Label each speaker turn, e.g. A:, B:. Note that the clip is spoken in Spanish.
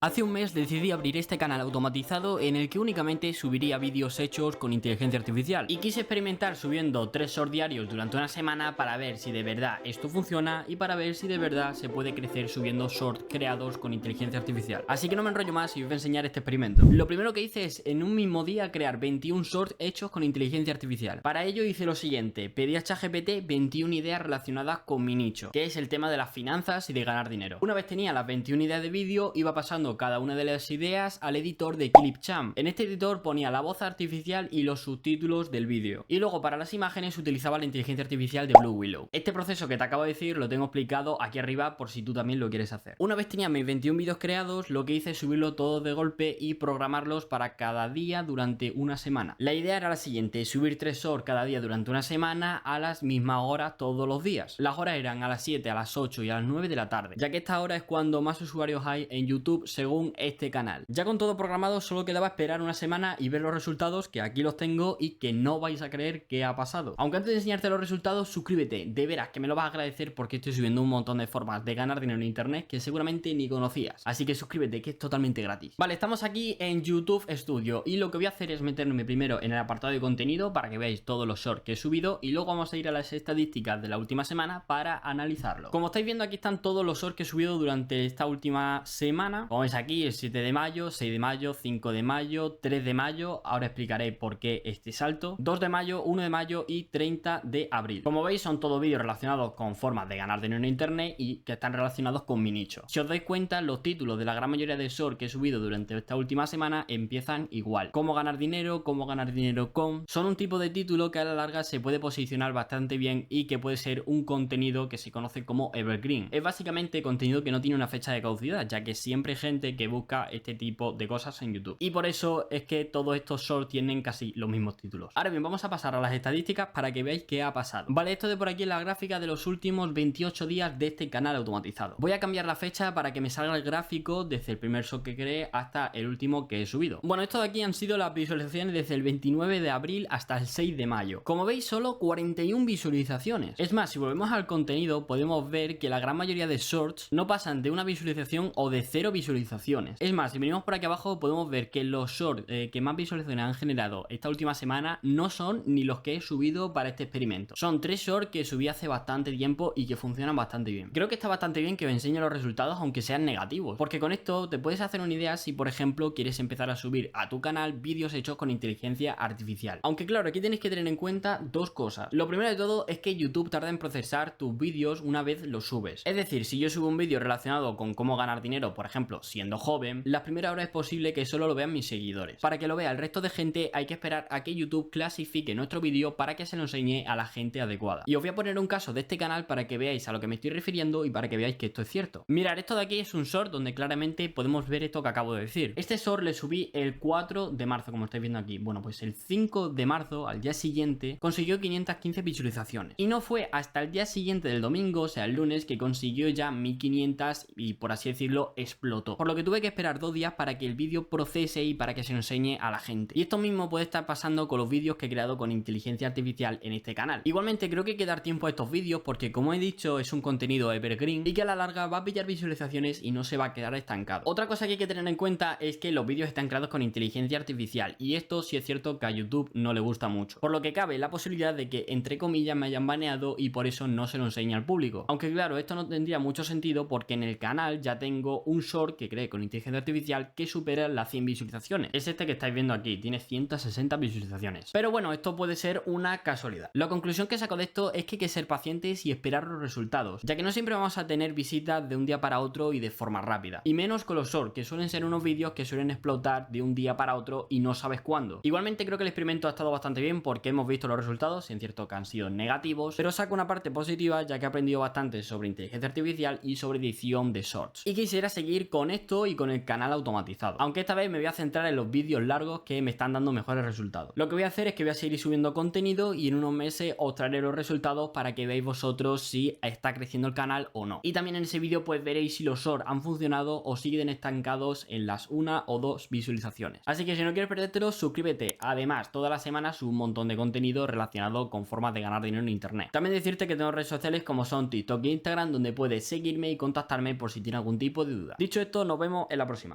A: Hace un mes decidí abrir este canal automatizado en el que únicamente subiría vídeos hechos con inteligencia artificial y quise experimentar subiendo 3 shorts diarios durante una semana para ver si de verdad esto funciona y para ver si de verdad se puede crecer subiendo shorts creados con inteligencia artificial. Así que no me enrollo más y os voy a enseñar este experimento. Lo primero que hice es en un mismo día crear 21 shorts hechos con inteligencia artificial. Para ello hice lo siguiente: pedí a ChatGPT 21 ideas relacionadas con mi nicho, que es el tema de las finanzas y de ganar dinero. Una vez tenía las 21 ideas de vídeo, iba pasando cada una de las ideas al editor de Clipchamp. En este editor ponía la voz artificial y los subtítulos del vídeo. Y luego para las imágenes utilizaba la inteligencia artificial de Blue Willow. Este proceso que te acabo de decir lo tengo explicado aquí arriba por si tú también lo quieres hacer. Una vez tenía mis 21 vídeos creados, lo que hice es subirlo todo de golpe y programarlos para cada día durante una semana. La idea era la siguiente: subir 3 shorts cada día durante una semana a las mismas horas todos los días. Las horas eran a las 7, a las 8 y a las 9 de la tarde, ya que esta hora es cuando más usuarios hay en YouTube según este canal. Ya con todo programado solo quedaba esperar una semana y ver los resultados, que aquí los tengo y que no vais a creer qué ha pasado. Aunque antes de enseñarte los resultados, suscríbete, de veras que me lo vas a agradecer porque estoy subiendo un montón de formas de ganar dinero en internet que seguramente ni conocías. Así que suscríbete, que es totalmente gratis. Vale, estamos aquí en YouTube Studio y lo que voy a hacer es meterme primero en el apartado de contenido para que veáis todos los shorts que he subido y luego vamos a ir a las estadísticas de la última semana para analizarlo. Como estáis viendo, aquí están todos los shorts que he subido durante esta última semana. Como veis aquí, el 7 de mayo, 6 de mayo, 5 de mayo, 3 de mayo, ahora explicaré por qué este salto, 2 de mayo, 1 de mayo y 30 de abril. Como veis, son todos vídeos relacionados con formas de ganar dinero en internet y que están relacionados con mi nicho. Si os dais cuenta, los títulos de la gran mayoría de shorts que he subido durante esta última semana empiezan igual: cómo ganar dinero con. Son un tipo de título que a la larga se puede posicionar bastante bien y que puede ser un contenido que se conoce como evergreen. Es básicamente contenido que no tiene una fecha de caducidad, ya que siempre hay gente que busca este tipo de cosas en YouTube. Y por eso es que todos estos shorts tienen casi los mismos títulos. Ahora bien, vamos a pasar a las estadísticas para que veáis qué ha pasado. Vale, esto de por aquí es la gráfica de los últimos 28 días de este canal automatizado. Voy a cambiar la fecha para que me salga el gráfico desde el primer short que creé hasta el último que he subido. Bueno, esto de aquí han sido las visualizaciones desde el 29 de abril hasta el 6 de mayo. Como veis, solo 41 visualizaciones. Es más, si volvemos al contenido, podemos ver que la gran mayoría de shorts no pasan de una visualización o de 0 visualizaciones. Es más, si venimos por aquí abajo, podemos ver que los shorts que más visualizaciones han generado esta última semana no son ni los que he subido para este experimento. Son 3 shorts que subí hace bastante tiempo y que funcionan bastante bien. Creo que está bastante bien que os enseñe los resultados aunque sean negativos, porque con esto te puedes hacer una idea si por ejemplo quieres empezar a subir a tu canal vídeos hechos con inteligencia artificial. Aunque claro, aquí tenéis que tener en cuenta dos cosas. Lo primero de todo es que YouTube tarda en procesar tus vídeos una vez los subes. Es decir, si yo subo un vídeo relacionado con cómo ganar dinero, por ejemplo, siendo joven, las primeras horas es posible que solo lo vean mis seguidores. Para que lo vea el resto de gente hay que esperar a que YouTube clasifique nuestro vídeo para que se lo enseñe a la gente adecuada. Y os voy a poner un caso de este canal para que veáis a lo que me estoy refiriendo y para que veáis que esto es cierto. Mirad, esto de aquí es un short donde claramente podemos ver esto que acabo de decir. Este short le subí el 4 de marzo, como estáis viendo aquí. Bueno, pues el 5 de marzo, al día siguiente, consiguió 515 visualizaciones. Y no fue hasta el día siguiente del domingo, o sea el lunes, que consiguió ya 1500 y, por así decirlo, explotó. Por lo que tuve que esperar 2 días para que el vídeo procese y para que se lo enseñe a la gente. Y esto mismo puede estar pasando con los vídeos que he creado con inteligencia artificial en este canal. Igualmente creo que hay que dar tiempo a estos vídeos porque, como he dicho, es un contenido evergreen y que a la larga va a pillar visualizaciones y no se va a quedar estancado. Otra cosa que hay que tener en cuenta es que los vídeos están creados con inteligencia artificial y esto sí es cierto que a YouTube no le gusta mucho, por lo que cabe la posibilidad de que entre comillas me hayan baneado y por eso no se lo enseñe al público. Aunque claro, esto no tendría mucho sentido porque en el canal ya tengo un short que creé con inteligencia artificial que supera las 100 visualizaciones. Es este que estáis viendo aquí, tiene 160 visualizaciones. Pero bueno, esto puede ser una casualidad. La conclusión que saco de esto es que hay que ser pacientes y esperar los resultados, ya que no siempre vamos a tener visitas de un día para otro y de forma rápida. Y menos con los shorts, que suelen ser unos vídeos que suelen explotar de un día para otro y no sabes cuándo. Igualmente creo que el experimento ha estado bastante bien porque hemos visto los resultados, en cierto que han sido negativos, pero saco una parte positiva ya que he aprendido bastante sobre inteligencia artificial y sobre edición de shorts. Y quisiera seguir con esto y con el canal automatizado, aunque esta vez me voy a centrar en los vídeos largos que me están dando mejores resultados. Lo que voy a hacer es que voy a seguir subiendo contenido y en unos meses os traeré los resultados para que veáis vosotros si está creciendo el canal o no. Y también en ese vídeo pues veréis si los shorts han funcionado o siguen estancados en las 1 o 2 visualizaciones. Así que si no quieres perdértelo, suscríbete. Además, todas las semanas subo un montón de contenido relacionado con formas de ganar dinero en internet. También decirte que tengo redes sociales como son TikTok e Instagram, donde puedes seguirme y contactarme por si tienes algún tipo de duda. Dicho esto, nos vemos en la próxima.